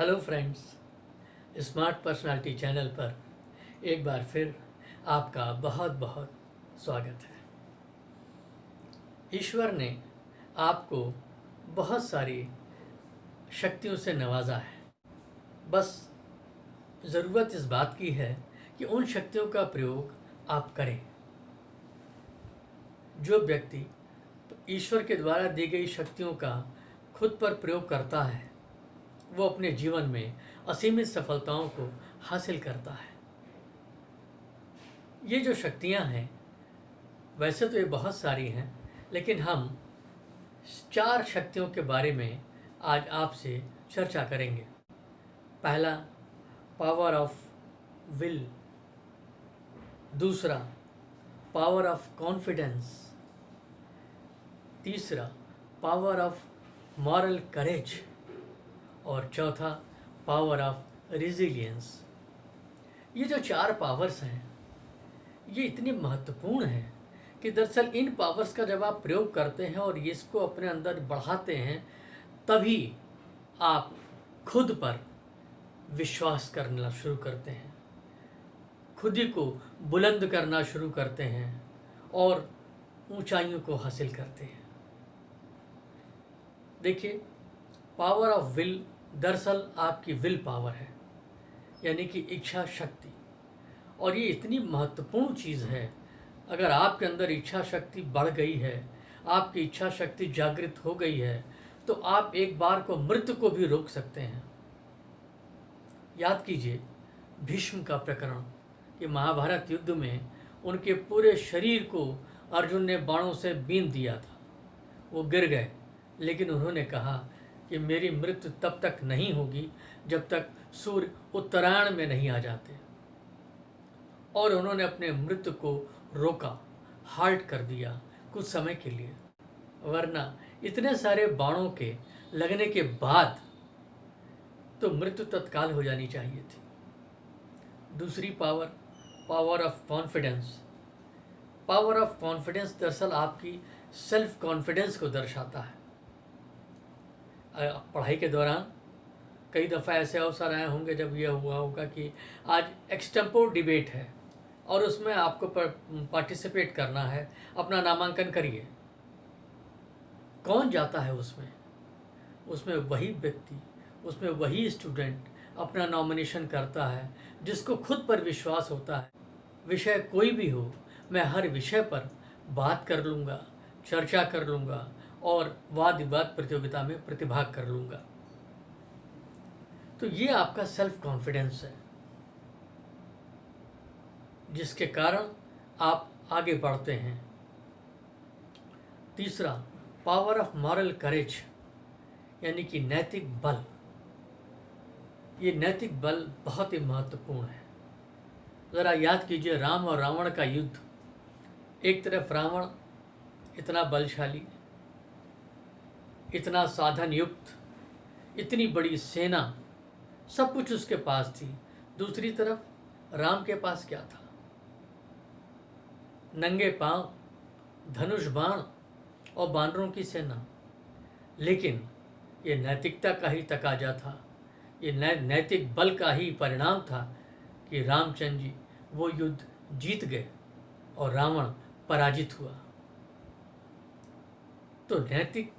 Hello friends, smart personality channel पर एक बार फिर आपका बहुत बहुत स्वागत है। ईश्वर ने आपको बहुत सारी शक्तियों से नवाजा है। बस ज़रूरत इस बात की है कि उन शक्तियों का प्रयोग आप करें। जो व्यक्ति ईश्वर के द्वारा दी गई शक्तियों का खुद पर प्रयोग करता है वो अपने जीवन में असीमित सफलताओं को हासिल करता है। ये जो शक्तियाँ हैं वैसे तो ये बहुत सारी हैं, लेकिन हम 4 शक्तियों के बारे में आज आपसे चर्चा करेंगे। पहला, पावर ऑफ विल। दूसरा, पावर ऑफ कॉन्फिडेंस। तीसरा, पावर ऑफ मॉरल करेज। और चौथा, पावर ऑफ रिजिलियंस। ये जो 4 पावर्स हैं ये इतनी महत्वपूर्ण हैं कि दरअसल इन पावर्स का जब आप प्रयोग करते हैं और इसको अपने अंदर बढ़ाते हैं तभी आप खुद पर विश्वास करना शुरू करते हैं, खुद ही को बुलंद करना शुरू करते हैं और ऊंचाइयों को हासिल करते हैं। देखिए, पावर ऑफ विल दरअसल आपकी विल पावर है, यानी कि इच्छा शक्ति। और ये इतनी महत्वपूर्ण चीज़ है। अगर आपके अंदर इच्छा शक्ति बढ़ गई है, आपकी इच्छा शक्ति जागृत हो गई है, तो आप एक बार को मृत्यु को भी रोक सकते हैं। याद कीजिए भीष्म का प्रकरण कि महाभारत युद्ध में उनके पूरे शरीर को अर्जुन ने बाणों से बींध दिया था। वो गिर गए, लेकिन उन्होंने कहा कि मेरी मृत्यु तब तक नहीं होगी जब तक सूर्य उत्तरायण में नहीं आ जाते। और उन्होंने अपने मृत्यु को रोका, हाल्ट कर दिया कुछ समय के लिए, वरना इतने सारे बाणों के लगने के बाद तो मृत्यु तत्काल हो जानी चाहिए थी। दूसरी power, power of confidence. Power of confidence दरअसल आपकी सेल्फ कॉन्फिडेंस को दर्शाता है। पढ़ाई के दौरान कई दफ़ा ऐसे अवसर आए होंगे जब यह हुआ होगा कि आज एक्सटेम्पोर डिबेट है और उसमें आपको पार्टिसिपेट करना है, अपना नामांकन करिए। कौन जाता है उसमें वही व्यक्ति, उसमें वही स्टूडेंट अपना नॉमिनेशन करता है जिसको खुद पर विश्वास होता है विषय कोई भी हो, मैं हर विषय पर बात कर लूँगा, चर्चा कर लूँगा और वाद विवाद प्रतियोगिता में प्रतिभाग कर लूँगा। तो ये आपका सेल्फ कॉन्फिडेंस है जिसके कारण आप आगे बढ़ते हैं। तीसरा, पावर ऑफ मॉरल करेज, यानी कि नैतिक बल। ये नैतिक बल बहुत ही महत्वपूर्ण है। ज़रा याद कीजिए राम और रावण का युद्ध। एक तरफ रावण इतना बलशाली, इतना साधन युक्त, इतनी बड़ी सेना, सब कुछ उसके पास थी। दूसरी तरफ राम के पास क्या था? नंगे पांव, धनुष बाण और बानरों की सेना। लेकिन ये नैतिकता का ही तकाजा था, ये नैतिक बल का ही परिणाम था कि रामचंद्र जी वो युद्ध जीत गए और रावण पराजित हुआ। तो नैतिक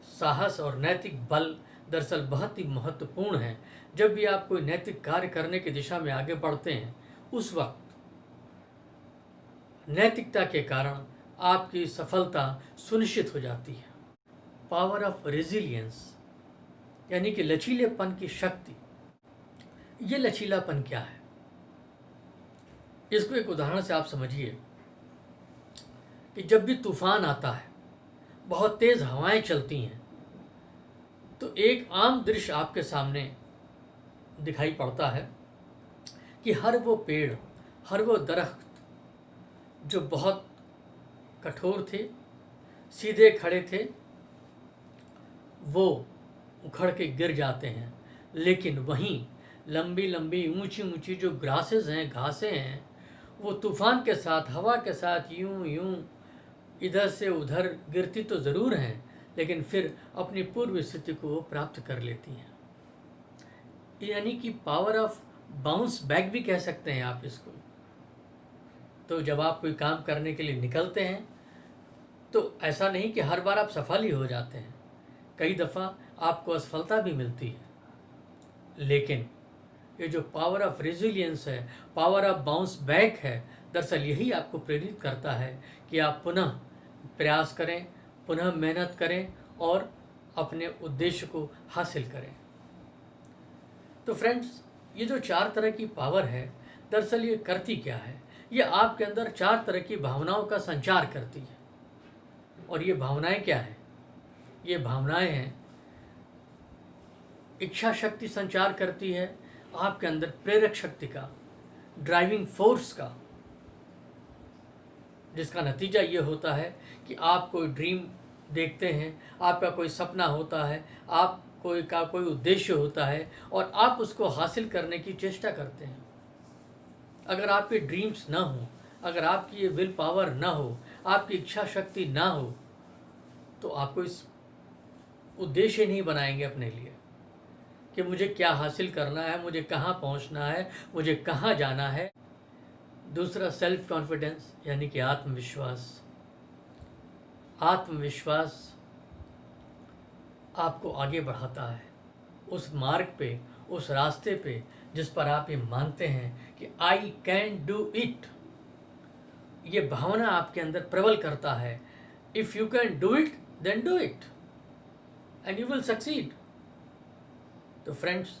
साहस और नैतिक बल दरअसल बहुत ही महत्वपूर्ण है। जब भी आप कोई नैतिक कार्य करने की दिशा में आगे बढ़ते हैं उस वक्त नैतिकता के कारण आपकी सफलता सुनिश्चित हो जाती है। पावर ऑफ रेजिलियंस, यानी कि लचीलेपन की शक्ति। ये लचीलापन क्या है? इसको एक उदाहरण से आप समझिए कि जब भी तूफान आता है, बहुत तेज हवाएं चलती हैं, तो एक आम दृश्य आपके सामने दिखाई पड़ता है कि हर वो पेड़, हर वो दरख्त जो बहुत कठोर थे, सीधे खड़े थे, वो उखड़ के गिर जाते हैं। लेकिन वहीं लंबी लंबी ऊंची ऊंची जो ग्रासेस हैं, घासें हैं, वो तूफान के साथ, हवा के साथ यूं यूं इधर से उधर गिरती तो ज़रूर हैं, लेकिन फिर अपनी पूर्व स्थिति को प्राप्त कर लेती हैं। यानी कि पावर ऑफ बाउंस बैक भी कह सकते हैं आप इसको। तो जब आप कोई काम करने के लिए निकलते हैं तो ऐसा नहीं कि हर बार आप सफल ही हो जाते हैं, कई दफ़ा आपको असफलता भी मिलती है। लेकिन ये जो पावर ऑफ रेजिलियंस है, पावर ऑफ बाउंस बैक है, दरअसल यही आपको प्रेरित करता है कि आप पुनः प्रयास करें, पुनः मेहनत करें और अपने उद्देश्य को हासिल करें। तो फ्रेंड्स, ये जो 4 तरह की पावर है, दरअसल ये करती क्या है? ये आपके अंदर 4 तरह की भावनाओं का संचार करती है। और ये भावनाएं क्या हैं? ये भावनाएं हैं, इच्छा शक्ति संचार करती है आपके अंदर प्रेरक शक्ति का, ड्राइविंग फोर्स का, जिसका नतीजा ये होता है कि आप कोई ड्रीम देखते हैं, आपका कोई सपना होता है, आप कोई उद्देश्य होता है और आप उसको हासिल करने की चेष्टा करते हैं। अगर आपके ड्रीम्स ना हो, अगर आपकी ये विल पावर ना हो, आपकी इच्छा शक्ति ना हो, तो आपको इस उद्देश्य नहीं बनाएंगे अपने लिए कि मुझे क्या हासिल करना है, मुझे कहाँ पहुँचना है, मुझे कहाँ जाना है। दूसरा सेल्फ कॉन्फिडेंस, यानी कि आत्मविश्वास। आत्मविश्वास आपको आगे बढ़ाता है उस मार्ग पे, उस रास्ते पे जिस पर आप ये मानते हैं कि आई कैन डू इट। ये भावना आपके अंदर प्रबल करता है, if you can do it then do it and you will succeed. तो friends,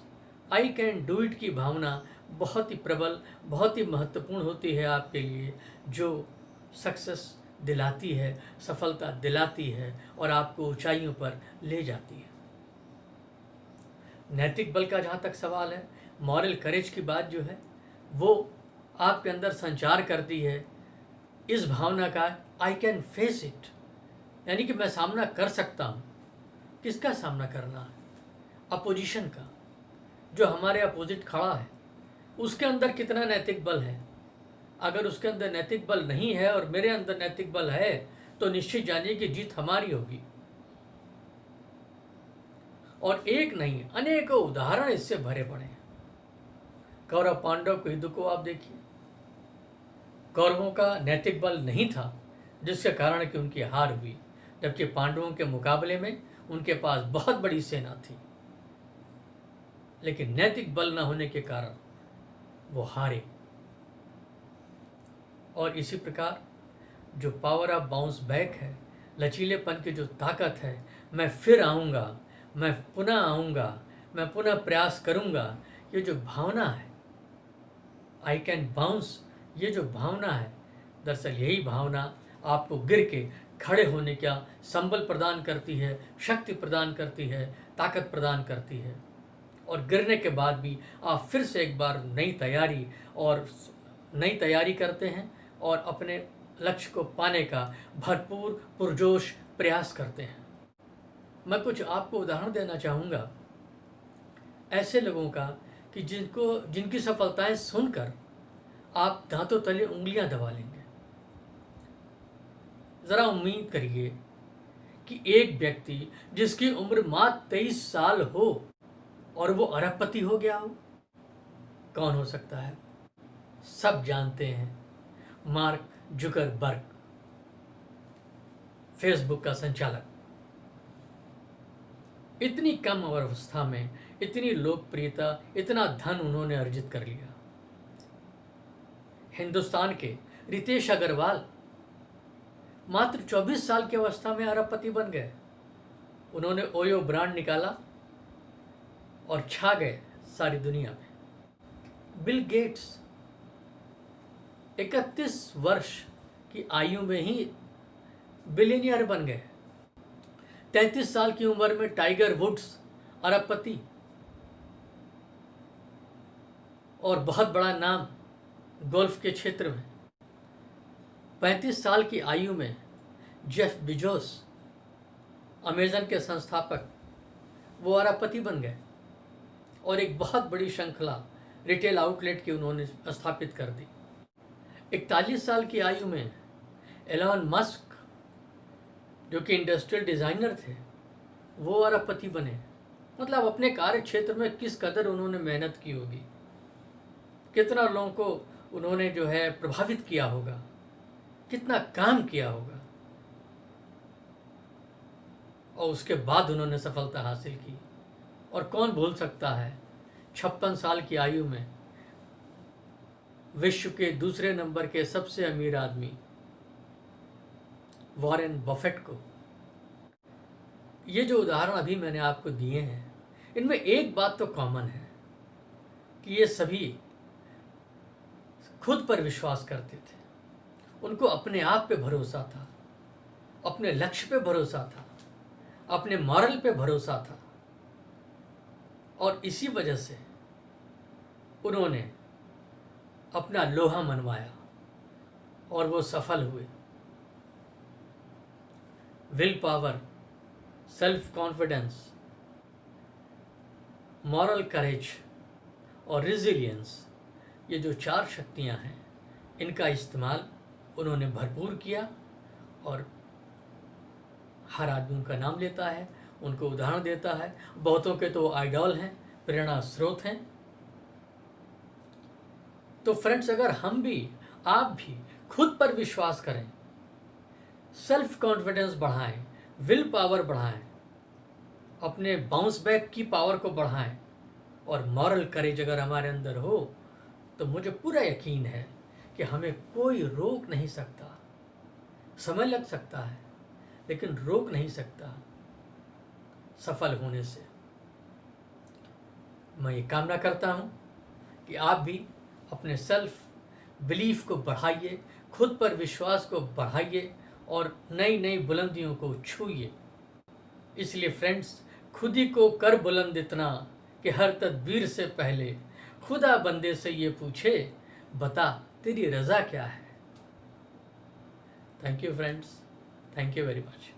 I can do it की भावना बहुत ही प्रबल, बहुत ही महत्वपूर्ण होती है आपके लिए, जो सक्सेस दिलाती है, सफलता दिलाती है और आपको ऊंचाइयों पर ले जाती है। नैतिक बल का जहाँ तक सवाल है, मॉरल करेज की बात जो है, वो आपके अंदर संचार करती है इस भावना का, आई कैन फेस इट, यानी कि मैं सामना कर सकता हूँ। किसका सामना करना है? अपोजिशन का, जो हमारे अपोजिट खड़ा है, उसके अंदर कितना नैतिक बल है। अगर उसके अंदर नैतिक बल नहीं है और मेरे अंदर नैतिक बल है, तो निश्चित जानिए कि जीत हमारी होगी। और एक नहीं, अनेकों उदाहरण इससे भरे पड़े हैं। कौरव पांडव के युद्ध को आप देखिए, कौरवों का नैतिक बल नहीं था, जिसके कारण कि उनकी हार हुई, जबकि पांडवों के मुकाबले में उनके पास बहुत बड़ी सेना थी, लेकिन नैतिक बल न होने के कारण वो हारे। और इसी प्रकार जो पावर ऑफ बाउंस बैक है, लचीलेपन की जो ताकत है, मैं फिर आऊँगा, मैं पुनः आऊँगा, मैं पुनः प्रयास करूँगा, ये जो भावना है, आई कैन बाउंस, ये जो भावना है, दरअसल यही भावना आपको गिर के खड़े होने का संबल प्रदान करती है, शक्ति प्रदान करती है, ताकत प्रदान करती है। और गिरने के बाद भी आप फिर से एक बार नई तैयारी करते हैं और अपने लक्ष्य को पाने का भरपूर पुरजोश प्रयास करते हैं। मैं कुछ आपको उदाहरण देना चाहूँगा ऐसे लोगों का कि जिनकी सफलताएं सुनकर आप दांतों तले उंगलियां दबा लेंगे। ज़रा उम्मीद करिए कि एक व्यक्ति जिसकी उम्र मात्र 23 साल हो और वो अरबपति हो गया हो। कौन हो सकता है? सब जानते हैं, मार्क जुकरबर्ग, फेसबुक का संचालक। इतनी कम अवस्था में इतनी लोकप्रियता, इतना धन उन्होंने अर्जित कर लिया। हिंदुस्तान के रितेश अग्रवाल मात्र 24 साल की अवस्था में अरबपति बन गए। उन्होंने ओयो ब्रांड निकाला और छा गए सारी दुनिया में। बिल गेट्स 31 वर्ष की आयु में ही बिलियनियर बन गए। 33 साल की उम्र में टाइगर वुड्स अरबपति और बहुत बड़ा नाम गोल्फ के क्षेत्र में। 35 साल की आयु में जेफ बेजोस, अमेजन के संस्थापक, वो अरबपति बन गए और एक बहुत बड़ी श्रृंखला रिटेल आउटलेट की उन्होंने स्थापित कर दी। 41 साल की आयु में एलन मस्क, जो कि इंडस्ट्रियल डिज़ाइनर थे, वो अरबपति बने। मतलब अपने कार्य क्षेत्र में किस कदर उन्होंने मेहनत की होगी, कितना लोगों को उन्होंने जो है प्रभावित किया होगा, कितना काम किया होगा, और उसके बाद उन्होंने सफलता हासिल की। और कौन भूल सकता है 56 साल की आयु में विश्व के दूसरे नंबर के सबसे अमीर आदमी वॉरेन बफेट को। ये जो उदाहरण अभी मैंने आपको दिए हैं, इनमें एक बात तो कॉमन है कि ये सभी खुद पर विश्वास करते थे। उनको अपने आप पे भरोसा था, अपने लक्ष्य पे भरोसा था, अपने मॉरल पे भरोसा था, और इसी वजह से उन्होंने अपना लोहा मनवाया और वो सफल हुए। Will power, self confidence, moral courage और रिजिलियंस, ये जो 4 शक्तियां हैं, इनका इस्तेमाल उन्होंने भरपूर किया। और हर आदमी उनका नाम लेता है, उनको उदाहरण देता है। बहुतों के तो आइडॉल हैं, प्रेरणा स्रोत हैं। तो फ्रेंड्स, अगर हम भी, आप भी खुद पर विश्वास करें, सेल्फ कॉन्फिडेंस बढ़ाएं, विल पावर बढ़ाएं, अपने बाउंस बैक की पावर को बढ़ाएं, और मॉरल करेज अगर हमारे अंदर हो, तो मुझे पूरा यकीन है कि हमें कोई रोक नहीं सकता। समय लग सकता है, लेकिन रोक नहीं सकता सफल होने से। मैं ये कामना करता हूँ कि आप भी अपने सेल्फ बिलीफ को बढ़ाइए, खुद पर विश्वास को बढ़ाइए और नई नई बुलंदियों को छूइए। इसलिए फ्रेंड्स, खुद ही को कर बुलंद इतना कि हर तदबीर से पहले खुदा बंदे से ये पूछे, बता तेरी रज़ा क्या है। Thank you friends, thank you very much.